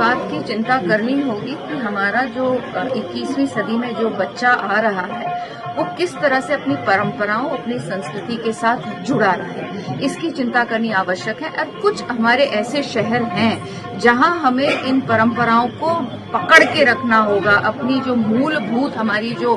बात की चिंता करनी होगी कि हमारा जो 21वीं सदी में जो बच्चा आ रहा है वो किस तरह से अपनी परंपराओं, अपनी संस्कृति के साथ जुड़ा रहा है, इसकी चिंता करनी आवश्यक है। और कुछ हमारे ऐसे शहर हैं जहां हमें इन परंपराओं को पकड़ के रखना होगा। अपनी जो मूलभूत हमारी जो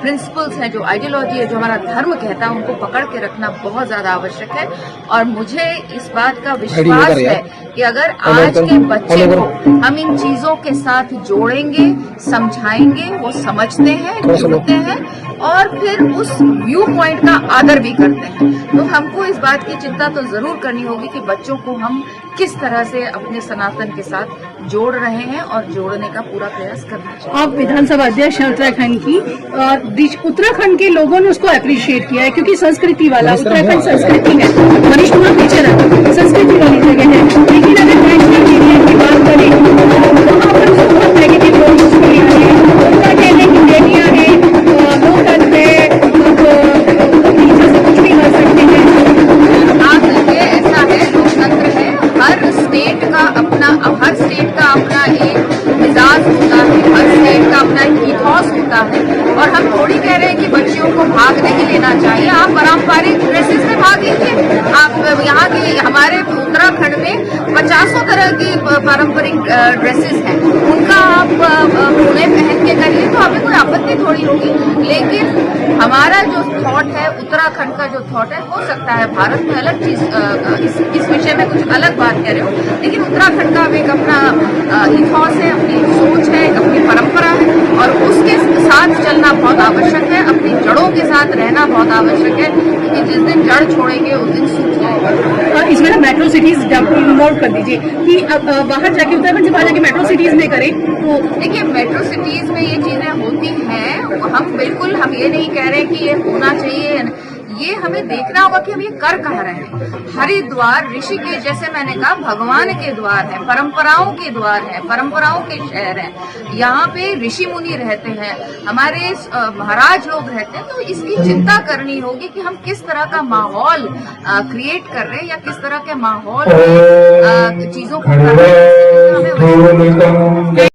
प्रिंसिपल्स हैं, जो आइडियोलॉजी है, जो हमारा धर्म कहता है, उनको पकड़ के रखना बहुत ज्यादा आवश्यक है। और मुझे इस बात का विश्वास है कि अगर आज के बच्चे को हम इन चीजों के साथ जोड़ेंगे, समझाएंगे, वो समझते हैं, जुड़ते हैं और फिर उस व्यू पॉइंट का आदर भी करते हैं। तो हमको इस बात की चिंता तो जरूर करनी होगी कि बच्चों को हम किस तरह से अपने सनातन के साथ जोड़ रहे हैं और जोड़ने का पूरा प्रयास करना चाहिए। आप विधानसभा अध्यक्ष हैं उत्तराखंड की, और उत्तराखंड के लोगों ने उसको अप्रिशिएट किया है क्योंकि संस्कृति वाला उत्तराखंड संस्कृति है। मनीष कुमार पीछे रहता संस्कृति वाली जगह है, लेकिन अगर नेशनल मीडिया की बात करें तो वहाँ पर उसको बहुत नेगेटिव लोग उसको ले रहे हैं। उनका कहना है कि मीडिया है, लोकतंत्र है, नीचे से कुछ भी कर सकते हैं। आप देखिए, ऐसा है, लोकतंत्र है, हर स्टेट का अपना एक मिजाज होता है, हर स्टेट का अपना एक इथॉस होता है। और हम थोड़ी कह रहे हैं कि बच्चियों को भाग नहीं लेना चाहिए। आप पारंपरिक ड्रेसेस में भाग लीजिए। आप यहाँ की हमारे उत्तराखंड में 50 तरह की पारंपरिक ड्रेसेस हैं, उनका आप उन्हें पहन के करिए तो हमें कोई आपत्ति थोड़ी होगी। लेकिन हमारा जो थॉट है, उत्तराखंड का जो थॉट है, हो सकता है भारत में अलग चीज, इस विषय में कुछ अलग बात कह रहे हो, लेकिन उत्तराखंड का एक अपना इथॉस है, अपनी सोच है, अपनी परंपरा है और उसके साथ चलना बहुत आवश्यक है। अपनी जड़ों के साथ रहना बहुत आवश्यक है, क्योंकि जिस दिन जड़ छोड़ेंगे उस दिन सूख जाएगा। इसमें ना मेट्रो सिटीज नोट कर दीजिए कि बाहर जाके उत्तराखंड से बाहर जाके मेट्रो सिटीज में करें तो देखिए, मेट्रो सिटीज में ये चीजें होती हैं। हम ये नहीं कह रहे कि ये होना चाहिए, ये हमें देखना होगा कि हम ये कर कहाँ रहे हैं। हरिद्वार, ऋषिकेश, जैसे मैंने कहा, भगवान के द्वार है, परंपराओं के द्वार है, परंपराओं के शहर हैं। यहाँ पे ऋषि मुनि रहते हैं, हमारे महाराज लोग रहते हैं। तो इसकी चिंता करनी होगी कि हम किस तरह का माहौल क्रिएट कर रहे हैं या किस तरह के माहौल में चीजों को कर रहे हैं। हमें